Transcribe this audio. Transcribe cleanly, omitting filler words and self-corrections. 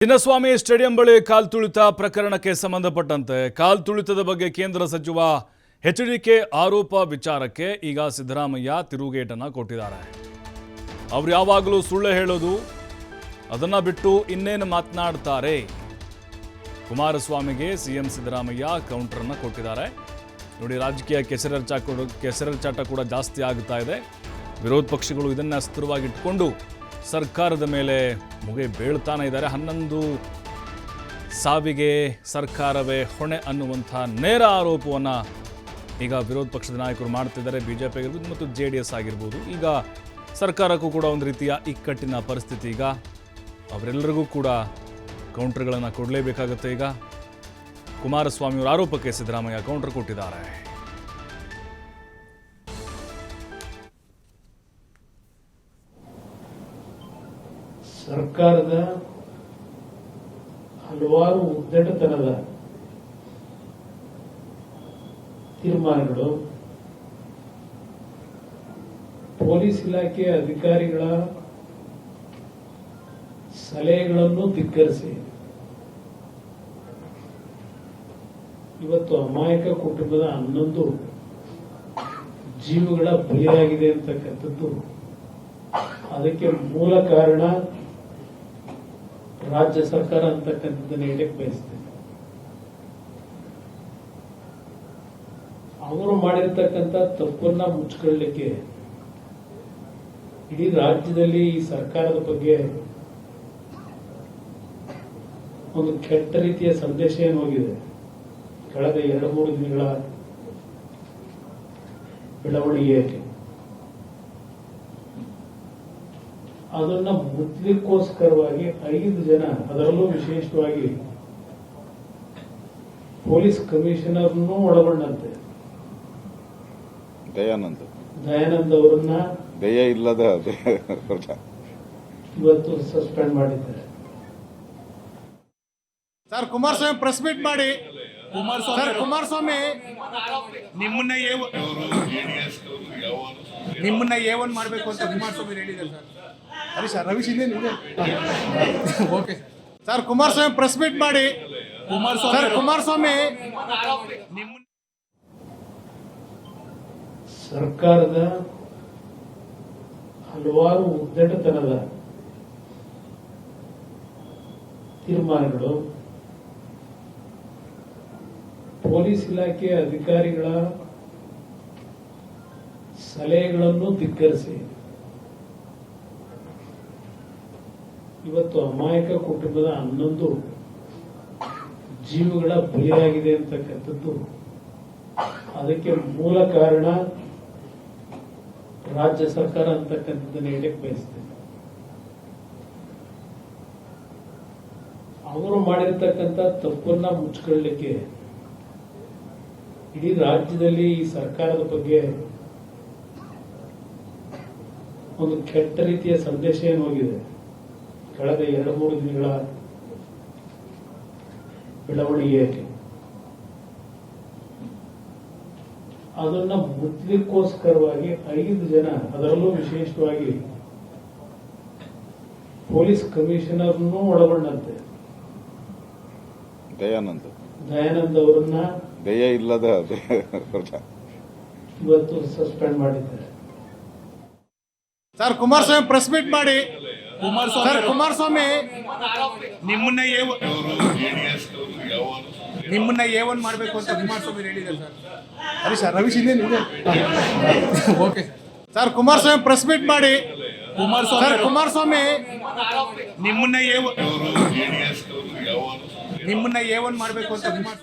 Chinnaswamy stadium ಬಳಿ ಕಾಲ್ತುಳಿತ ಪ್ರಕರಣಕ್ಕೆ ಸಂಬಂಧಪಟ್ಟಂತೆ ಕಾಲ್ತುಳಿತದ ಬಗ್ಗೆ ಕೇಂದ್ರ ಸಚಿವ ಎಚ್ಡಿಕೆ ಆರೋಪ ವಿಚಾರಕ್ಕೆ ಈಗ ಸಿದ್ದರಾಮಯ್ಯ ತಿರುಗೇಟನ್ನು ಕೊಟ್ಟಿದ್ದಾರೆ. ಅವರು ಯಾವಾಗಲೂ ಸುಳ್ಳು ಹೇಳೋದು, ಅದನ್ನ ಬಿಟ್ಟು ಇನ್ನೇನು ಮಾತನಾಡ್ತಾರೆ. ಕುಮಾರಸ್ವಾಮಿಗೆ ಸಿಎಂ ಸಿದ್ದರಾಮಯ್ಯ ಕೌಂಟರ್ ಅನ್ನು ಕೊಟ್ಟಿದ್ದಾರೆ. ನೋಡಿ, ರಾಜಕೀಯ ಕೆಸರೆರಚಾಟ ಕೂಡ ಜಾಸ್ತಿ ಆಗುತ್ತಾ ಇದೆ. ವಿರೋಧ ಪಕ್ಷಗಳು ಇದನ್ನ ಅಸ್ತ್ರವಾಗಿಟ್ಟುಕೊಂಡು ಸರ್ಕಾರದ ಮೇಲೆ ಮುಗೆ ಬೀಳ್ತಾನೆ ಇದ್ದಾರೆ. 11 ಸಾವಿಗೆ ಸರ್ಕಾರವೇ ಹೊಣೆ ಅನ್ನುವಂಥ ನೇರ ಆರೋಪವನ್ನು ಈಗ ವಿರೋಧ ಪಕ್ಷದ ನಾಯಕರು ಮಾಡ್ತಿದ್ದಾರೆ. ಬಿಜೆಪಿ ಆಗಿರ್ಬೋದು ಮತ್ತು JDS ಆಗಿರ್ಬೋದು. ಈಗ ಸರ್ಕಾರಕ್ಕೂ ಕೂಡ ಒಂದು ರೀತಿಯ ಇಕ್ಕಟ್ಟಿನ ಪರಿಸ್ಥಿತಿ. ಈಗ ಅವರೆಲ್ಲರಿಗೂ ಕೂಡ ಕೌಂಟರ್ಗಳನ್ನು ಕೊಡಲೇಬೇಕಾಗುತ್ತೆ. ಈಗ ಕುಮಾರಸ್ವಾಮಿಯವರ ಆರೋಪಕ್ಕೆ ಸಿದ್ದರಾಮಯ್ಯ ಕೌಂಟರ್ ಕೊಟ್ಟಿದ್ದಾರೆ. ಸರ್ಕಾರದ ಹಲವಾರು ಉದ್ದಟತನದ ತೀರ್ಮಾನಗಳು, ಪೊಲೀಸ್ ಇಲಾಖೆ ಅಧಿಕಾರಿಗಳ ಸಲಹೆಗಳನ್ನು ಧಿಕ್ಕರಿಸಿ ಇವತ್ತು ಅಮಾಯಕ ಕುಟುಂಬದ 11 ಜೀವಗಳ ಬಲಿಯಾಗಿದೆ ಅಂತಕ್ಕಂಥದ್ದು. ಅದಕ್ಕೆ ಮೂಲ ಕಾರಣ ರಾಜ್ಯ ಸರ್ಕಾರ ಅಂತಕ್ಕಂಥದ್ದನ್ನು ಹೇಳಕ್ಕೆ ಬಯಸ್ತೇನೆ. ಅವರು ಮಾಡಿರ್ತಕ್ಕಂಥ ತಪ್ಪನ್ನ ಮುಚ್ಚಿಕೊಳ್ಳಲಿಕ್ಕೆ ಇಡೀ ರಾಜ್ಯದಲ್ಲಿ ಈ ಸರ್ಕಾರದ ಬಗ್ಗೆ ಒಂದು ಕೆಟ್ಟ ರೀತಿಯ ಸಂದೇಶ ಏನು ಹೋಗಿದೆ. ಕಳೆದ 2-3 ದಿನಗಳ ಬೆಳವಣಿಗೆಯಲ್ಲಿ ಅದನ್ನ ಮುಚ್ಚಲಿಕ್ಕೋಸ್ಕರವಾಗಿ 5 ಜನ, ಅದರಲ್ಲೂ ವಿಶೇಷವಾಗಿ ಪೊಲೀಸ್ ಕಮಿಷನರ್ನೂ ಒಳಗೊಂಡಂತೆ ದಯಾನಂದ್ ಅವರನ್ನ ದಯ ಇಲ್ಲದ ಇವತ್ತು ಸಸ್ಪೆಂಡ್ ಮಾಡಿದ್ದಾರೆ. ಸರ್, ಕುಮಾರಸ್ವಾಮಿ ಪ್ರೆಸ್ ಮೀಟ್ ಮಾಡಿ ಕುಮಾರಸ್ವಾಮಿ ನಿಮ್ಮನ್ನ A1 ಮಾಡಬೇಕು ಅಂತ ಕುಮಾರಸ್ವಾಮಿ ಹೇಳಿದ್ದಾರೆ ಸರ್. ಅದೇ ಸರ್, ರವೀಶ್ ಇದೆ okay sir. Kumaraswamy press meet ಮಾಡಿ ಕುಮಾರಸ್ವಾಮಿ ಸರ್ಕಾರದ ಹಲವಾರು ಉದ್ದಟತನದ ತೀರ್ಮಾನಗಳು, ಪೊಲೀಸ್ ಇಲಾಖೆ ಅಧಿಕಾರಿಗಳ ಸಲಹೆಗಳನ್ನು ಧಿಕ್ಕರಿಸಿ ಇವತ್ತು ಅಮಾಯಕ ಕುಟುಂಬದ 11 ಜೀವಗಳ ಬಲಿಯಾಗಿದೆ ಅಂತಕ್ಕಂಥದ್ದು. ಅದಕ್ಕೆ ಮೂಲ ಕಾರಣ ರಾಜ್ಯ ಸರ್ಕಾರ ಅಂತಕ್ಕಂಥದ್ದನ್ನು ಹೇಳಕ್ಕೆ ಬಯಸ್ತೇನೆ. ಅವರು ಮಾಡಿರ್ತಕ್ಕಂಥ ತಪ್ಪನ್ನ ಮುಚ್ಚಿಕೊಳ್ಳಲಿಕ್ಕೆ ಇಡೀ ರಾಜ್ಯದಲ್ಲಿ ಈ ಸರ್ಕಾರದ ಬಗ್ಗೆ ಒಂದು ಕೆಟ್ಟ ರೀತಿಯ ಸಂದೇಶ ಏನು ಹೋಗಿದೆ. ಕಳೆದ 2-3 ದಿನಗಳ ಬೆಳವಣಿಗೆಯಲ್ಲಿ ಅದನ್ನ ಮುಚ್ಚಲಿಕ್ಕೋಸ್ಕರವಾಗಿ 5 ಜನ, ಅದರಲ್ಲೂ ವಿಶೇಷವಾಗಿ ಪೊಲೀಸ್ ಕಮಿಷನರ್ನೂ ಒಳಗೊಂಡಂತೆ ದಯಾನಂದ್ ಅವರನ್ನ ದಯ ಇಲ್ಲದ ಇವತ್ತು ಸಸ್ಪೆಂಡ್ ಮಾಡಿದ್ದಾರೆ. ಸರ್, ಕುಮಾರಸ್ವಾಮಿ ಪ್ರೆಸ್ ಮೀಟ್ ಮಾಡಿ ಕುಮಾರಸ್ವಾಮಿ ನಿಮ್ಮನ್ನ A1 ಮಾಡಬೇಕು ಅಂತ ಕುಮಾರಸ್ವಾಮಿ ಹೇಳಿದ್ದಾರೆ ಸರ್. ಅದೇ ಸರ್, ರವೀಶ್ ಇದೆ okay sir. Kumaraswamy press meet ಮಾಡಿ ಕುಮಾರಸ್ವಾಮಿ ನಿಮ್ಮನ್ನ A1 ಮಾಡಬೇಕು ಅಂತ ಕುಮಾರಸ್ವಾಮಿ